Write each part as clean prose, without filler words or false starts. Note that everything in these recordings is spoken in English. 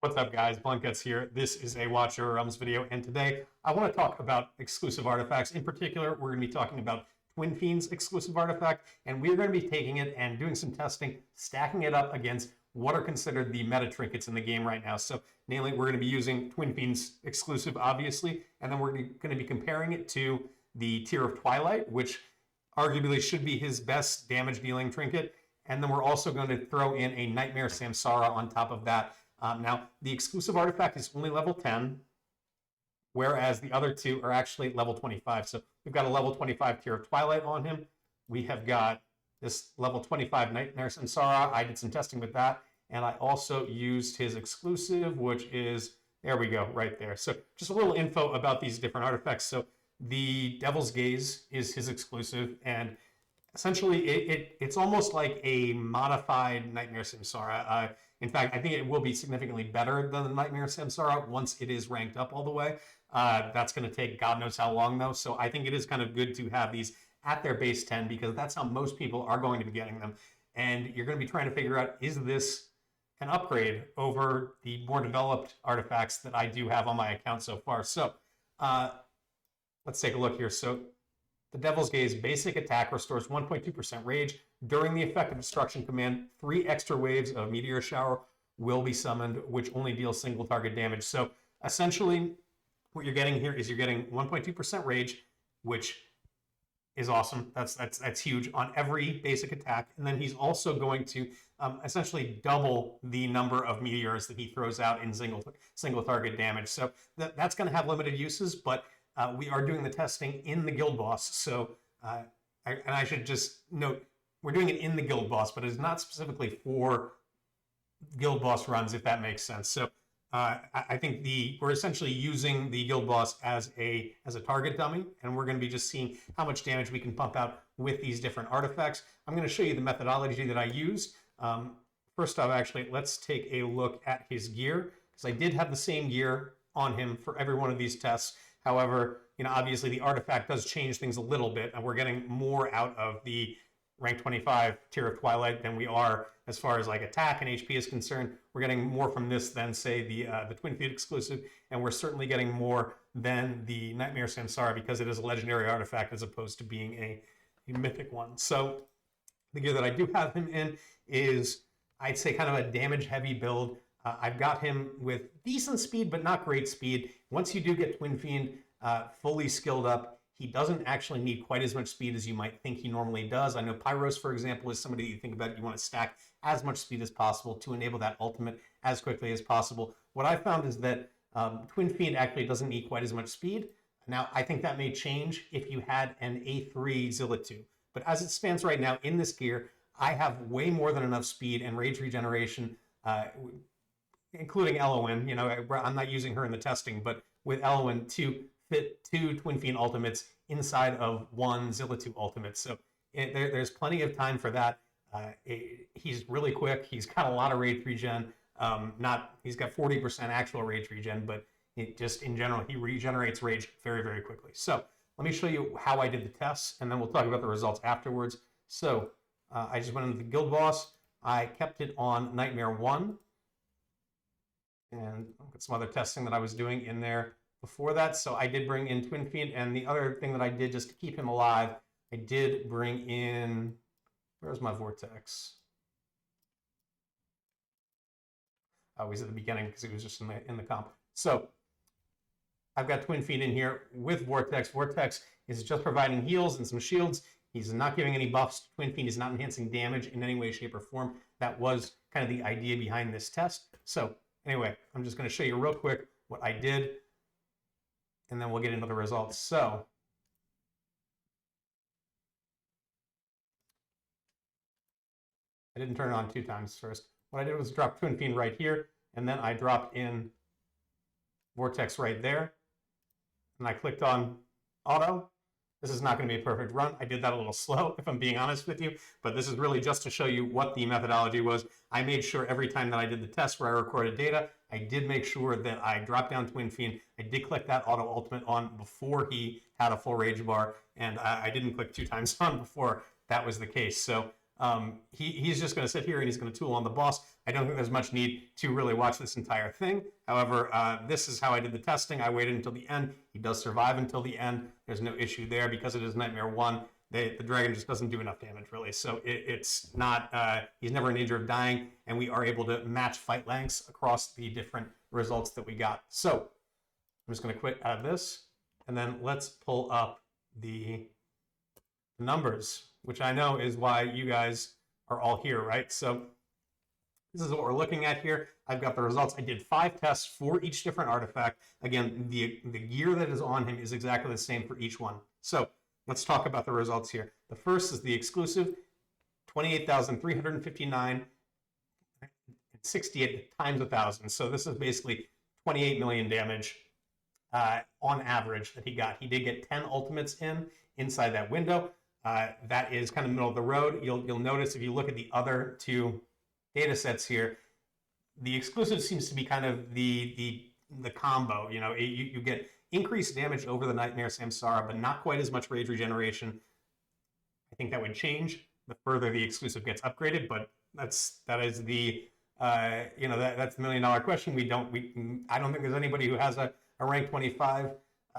What's up, guys? Blankets here. This is a Watch Your Realms video, and today I want to talk about exclusive artifacts. In particular, we're going to be talking about Twinfiend's exclusive artifact, and we're going to be taking it and doing some testing, stacking it up against what are considered the meta trinkets in the game right now. So, namely, we're going to be using Twinfiend's exclusive, obviously, and then we're going to be comparing it to the tier of Twilight, which arguably should be his best damage-dealing trinket, and then we're also going to throw in a Nightmare Samsara on top of that. Now, the exclusive artifact is only level 10, whereas the other two are actually level 25. So we've got a level 25 tier of Twilight on him. We have got this level 25 Nightmare Samsara. I did some testing with that, and I also used his exclusive, which is, there we go, right there. So just a little info about these different artifacts. So the Devil's Gaze is his exclusive, and essentially it's almost like a modified Nightmare Samsara. In fact, I think it will be significantly better than the Nightmare Samsara once it is ranked up all the way. That's going to take God knows how long, though. So I think it is kind of good to have these at their base 10 because that's how most people are going to be getting them. And you're going to be trying to figure out, is this an upgrade over the more developed artifacts that I do have on my account so far? So let's take a look here. So the Devil's Gaze basic attack restores 1.2% rage. During the effect of destruction command, 3 extra waves of meteor shower will be summoned, which only deals single target damage. So essentially, what you're getting here is you're getting 1.2% rage, which is awesome. That's huge on every basic attack. And then he's also going to essentially double the number of meteors that he throws out in single target damage. So that's going to have limited uses, but we are doing the testing in the guild boss. So I should just note, we're doing it in the guild boss, but it's not specifically for guild boss runs, if that makes sense. So I think we're essentially using the guild boss as a target dummy, and we're going to be just seeing how much damage we can pump out with these different artifacts. I'm going to show you the methodology that I used. First off, actually, let's take a look at his gear, because I did have the same gear on him for every one of these tests. However, obviously the artifact does change things a little bit, and we're getting more out of the rank 25 tier of Twilight than we are as far as like attack and HP is concerned. We're getting more from this than, say, the Twinfiend exclusive, and we're certainly getting more than the Nightmare Samsara because it is a legendary artifact as opposed to being a mythic one. So the gear that I do have him in is, I'd say, kind of a damage-heavy build. I've got him with decent speed, but not great speed. Once you do get Twinfiend fully skilled up, he doesn't actually need quite as much speed as you might think he normally does. I know Pyros, for example, is somebody that you think about, you want to stack as much speed as possible to enable that ultimate as quickly as possible. What I found is that Twinfiend actually doesn't need quite as much speed. Now, I think that may change if you had an A3 Zilla 2. But as it stands right now in this gear, I have way more than enough speed and rage regeneration, including Elowin. I'm not using her in the testing, but with Elowin to fit 2 Twinfiend ultimates inside of 1 Zilla 2 ultimate. So there's plenty of time for that. He's really quick. He's got a lot of rage regen. He's got 40% actual rage regen, but just in general, he regenerates rage very, very quickly. So let me show you how I did the tests, and then we'll talk about the results afterwards. So I just went into the guild boss. I kept it on Nightmare 1. And I've got some other testing that I was doing in there before that. So I did bring in Twinfiend, and the other thing that I did just to keep him alive, I did bring in, where's my Vortex? Oh, he's at the beginning because he was just in the comp. So I've got Twinfiend in here with Vortex. Vortex is just providing heals and some shields. He's not giving any buffs. Twinfiend is not enhancing damage in any way, shape, or form. That was kind of the idea behind this test. So anyway, I'm just going to show you real quick what I did, and then we'll get into the results. So I didn't turn it on 2 times first. What I did was drop Twinfiend right here, and then I dropped in Vortex right there, and I clicked on auto. This is not going to be a perfect run. I did that a little slow, if I'm being honest with you, but this is really just to show you what the methodology was. I made sure every time that I did the test where I recorded data, I did make sure that I dropped down Twinfiend. I did click that auto ultimate on before he had a full rage bar, and I didn't click 2 times on before that was the case. So He's just going to sit here and he's going to tool on the boss. I don't think there's much need to really watch this entire thing. However, this is how I did the testing. I waited until the end. He does survive until the end. There's no issue there because it is Nightmare 1. The dragon just doesn't do enough damage, really. So it's not, he's never in danger of dying, and we are able to match fight lengths across the different results that we got. So I'm just going to quit out of this, and then let's pull up the numbers, which I know is why you guys are all here, right? So this is what we're looking at here. I've got the results. I did 5 tests for each different artifact. Again, the gear that is on him is exactly the same for each one. So let's talk about the results here. The first is the exclusive, 28,359, 68 times 1,000. So this is basically 28 million damage on average that he got. He did get 10 ultimates inside that window. That is kind of middle of the road. You'll notice if you look at the other 2 data sets here, the exclusive seems to be kind of the combo. You know, you get increased damage over the Nightmare Samsara, but not quite as much rage regeneration. I think that would change the further the exclusive gets upgraded, but that is the that's the $1 million question. I don't think there's anybody who has a rank 25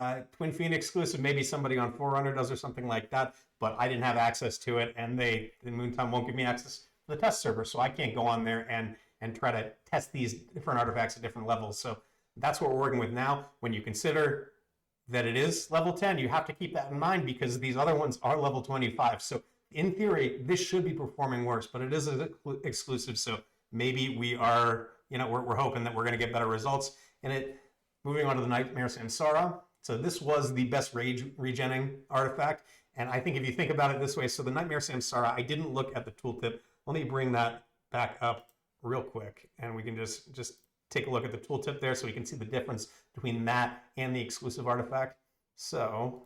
Twinfiend exclusive. Maybe somebody on Forerunner does or something like that, but I didn't have access to it, and the Moontime won't give me access to the test server, so I can't go on there and try to test these different artifacts at different levels. So that's what we're working with now. When you consider that it is level 10, you have to keep that in mind because these other ones are level 25. So in theory, this should be performing worse, but it is an exclusive. So maybe we are, we're hoping that we're going to get better results in it. Moving on to the Nightmare Samsara. So this was the best rage regenning artifact. And I think if you think about it this way, so the Nightmare Samsara, I didn't look at the tooltip. Let me bring that back up real quick, and we can just take a look at the tooltip there so we can see the difference between that and the exclusive artifact. So,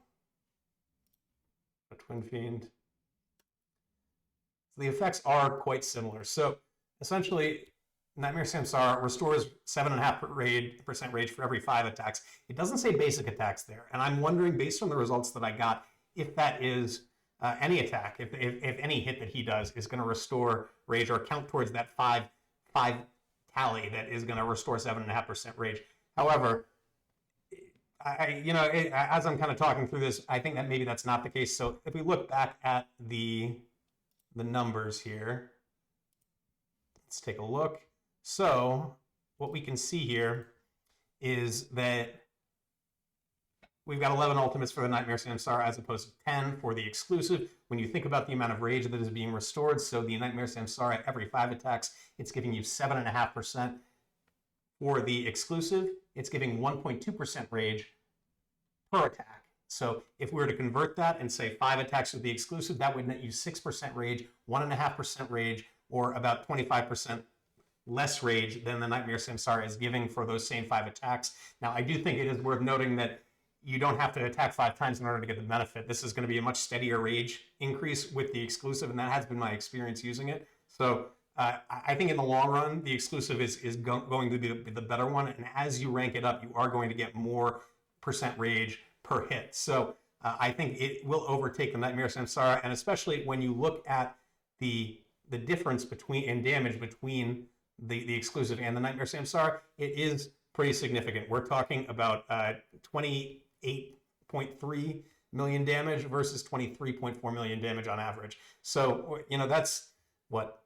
a Twinfiend. The effects are quite similar. So, essentially, Nightmare Samsara restores 7.5% rage for every 5 attacks. It doesn't say basic attacks there, and I'm wondering, based on the results that I got, if that is any attack, if any hit that he does is going to restore rage or count towards that 5 tally that is going to restore 7.5% rage. However, as I'm kind of talking through this, I think that maybe that's not the case. So if we look back at the numbers here, let's take a look. So what we can see here is that we've got 11 ultimates for the Nightmare Samsara as opposed to 10 for the exclusive. When you think about the amount of rage that is being restored, so the Nightmare Samsara, every 5 attacks, it's giving you 7.5%. For the exclusive, it's giving 1.2% rage per attack. So if we were to convert that and say 5 attacks with the exclusive, that would net you 6% rage, 1.5% rage, or about 25% less rage than the Nightmare Samsara is giving for those same 5 attacks. Now, I do think it is worth noting that you don't have to attack 5 times in order to get the benefit. This is going to be a much steadier rage increase with the exclusive, and that has been my experience using it. So I think in the long run, the exclusive is going to be the better one, and as you rank it up, you are going to get more % rage per hit. So I think it will overtake the Nightmare Samsara, and especially when you look at the difference in damage between the exclusive and the Nightmare Samsara, it is pretty significant. We're talking about 28.3 million damage versus 23.4 million damage on average. So, that's about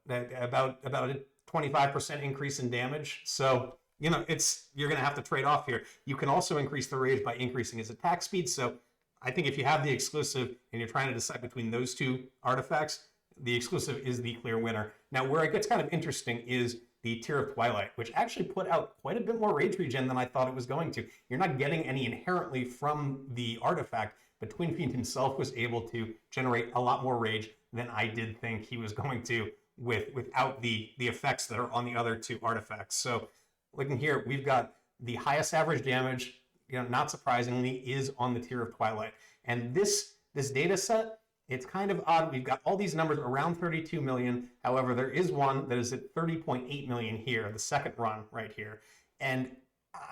a 25% increase in damage. So, you're going to have to trade off here. You can also increase the rage by increasing his attack speed. So I think if you have the exclusive and you're trying to decide between those 2 artifacts, the exclusive is the clear winner. Now, where it gets kind of interesting is the Tear of Twilight, which actually put out quite a bit more rage regen than I thought it was going to. You're not getting any inherently from the artifact, but Twinfiend himself was able to generate a lot more rage than I did think he was going to without the effects that are on the other 2 artifacts. So looking here, we've got the highest average damage, not surprisingly, is on the Tear of Twilight. And this data set, it's kind of odd. We've got all these numbers around 32 million. However, there is one that is at 30.8 million here, the second run right here. And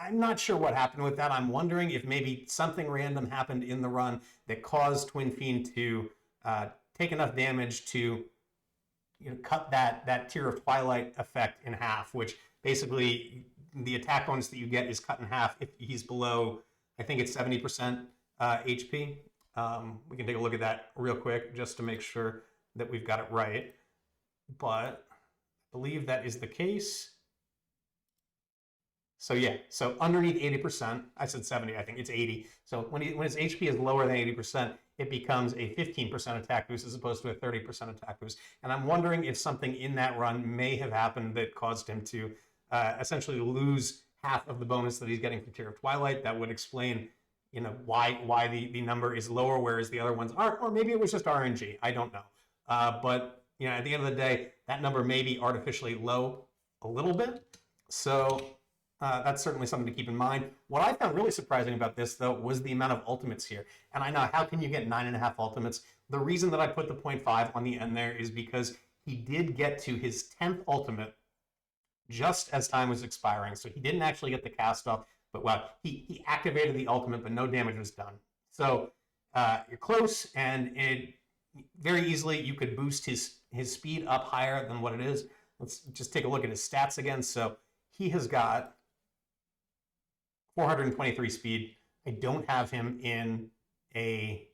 I'm not sure what happened with that. I'm wondering if maybe something random happened in the run that caused Twinfiend to take enough damage to cut that Tear of Twilight effect in half, which basically the attack bonus that you get is cut in half if he's below, I think it's 70% HP. We can take a look at that real quick just to make sure that we've got it right. But I believe that is the case. So yeah, so underneath 80%, I said 70, I think it's 80. So when his HP is lower than 80%, it becomes a 15% attack boost as opposed to a 30% attack boost. And I'm wondering if something in that run may have happened that caused him to essentially lose half of the bonus that he's getting from Tear of Twilight. That would explain, why the number is lower, whereas the other ones aren't. Or maybe it was just RNG. I don't know. But at the end of the day, that number may be artificially low a little bit. So that's certainly something to keep in mind. What I found really surprising about this, though, was the amount of ultimates here. And I know, how can you get 9.5 ultimates? The reason that I put the 0.5 on the end there is because he did get to his 10th ultimate just as time was expiring. So he didn't actually get the cast off, but he activated the ultimate, but no damage was done. So you're close, and it very easily you could boost his speed up higher than what it is. Let's just take a look at his stats again. So he has got 423 speed. I don't have him in a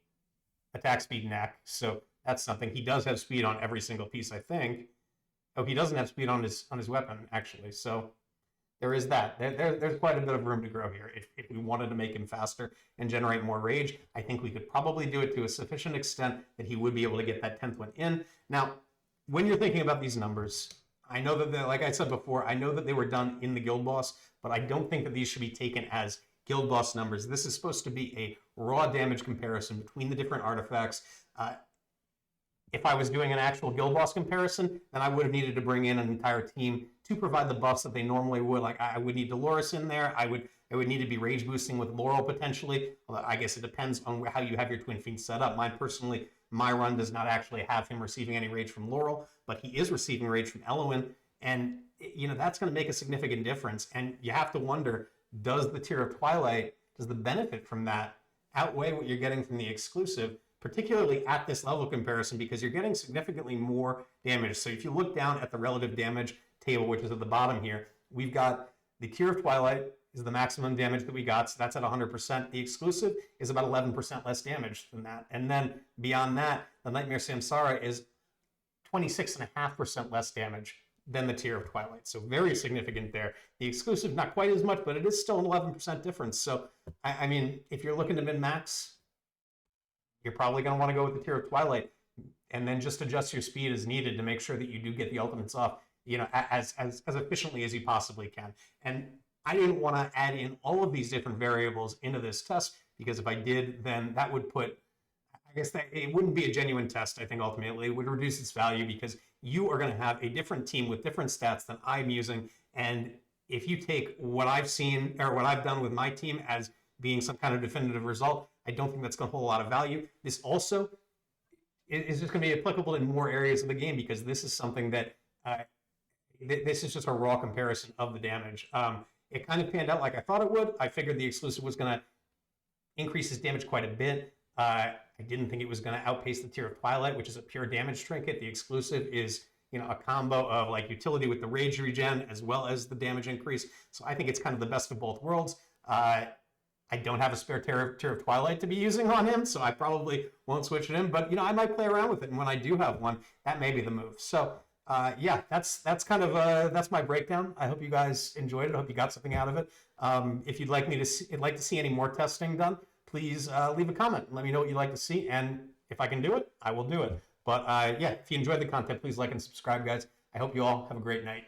attack speed neck, so that's something. He does have speed on every single piece, I think. Oh, he doesn't have speed on his weapon, actually. So there is that. There's quite a bit of room to grow here. If we wanted to make him faster and generate more rage, I think we could probably do it to a sufficient extent that he would be able to get that 10th one in. Now, when you're thinking about these numbers, I know that, like I said before, I know that they were done in the guild boss, but I don't think that these should be taken as guild boss numbers. This is supposed to be a raw damage comparison between the different artifacts. If I was doing an actual guild boss comparison, then I would have needed to bring in an entire team to provide the buffs that they normally would. Like, I would need Dolores in there. I would need to be rage boosting with Laurel potentially. Although I guess it depends on how you have your Twinfiend set up. Mine personally, my run does not actually have him receiving any rage from Laurel, but he is receiving rage from Elowen, and that's going to make a significant difference. And you have to wonder, does the Tear of Twilight, does the benefit from that outweigh what you're getting from the exclusive, particularly at this level comparison, because you're getting significantly more damage. So if you look down at the relative damage table, which is at the bottom here, we've got the Tear of Twilight is the maximum damage that we got, so that's at 100%. The exclusive is about 11% less damage than that. And then beyond that, the Nightmare Samsara is 26.5% less damage than the Tear of Twilight. So very significant there. The exclusive, not quite as much, but it is still an 11% difference. So, I mean, if you're looking to min-max, you're probably going to want to go with the Tear of Twilight, and then just adjust your speed as needed to make sure that you do get the ultimates off, as efficiently as you possibly can. And I didn't want to add in all of these different variables into this test, because if I did, then that would put, I guess that it wouldn't be a genuine test. I think ultimately it would reduce its value, because you are going to have a different team with different stats than I'm using. And if you take what I've seen or what I've done with my team as being some kind of definitive result, I don't think that's going to hold a lot of value. This also is just going to be applicable in more areas of the game, because this is something that this is just a raw comparison of the damage. It kind of panned out like I thought it would. I figured the exclusive was going to increase his damage quite a bit. I didn't think it was going to outpace the Tear of Twilight, which is a pure damage trinket. The exclusive is, a combo of like utility with the rage regen as well as the damage increase. So I think it's kind of the best of both worlds. I don't have a spare Tear of Twilight to be using on him, so I probably won't switch it in. But I might play around with it, and when I do have one, that may be the move. So yeah, that's kind of that's my breakdown. I hope you guys enjoyed it. I hope you got something out of it. If you'd like to see any more testing done, please leave a comment and let me know what you'd like to see. And if I can do it, I will do it. But yeah, if you enjoyed the content, please like and subscribe, guys. I hope you all have a great night.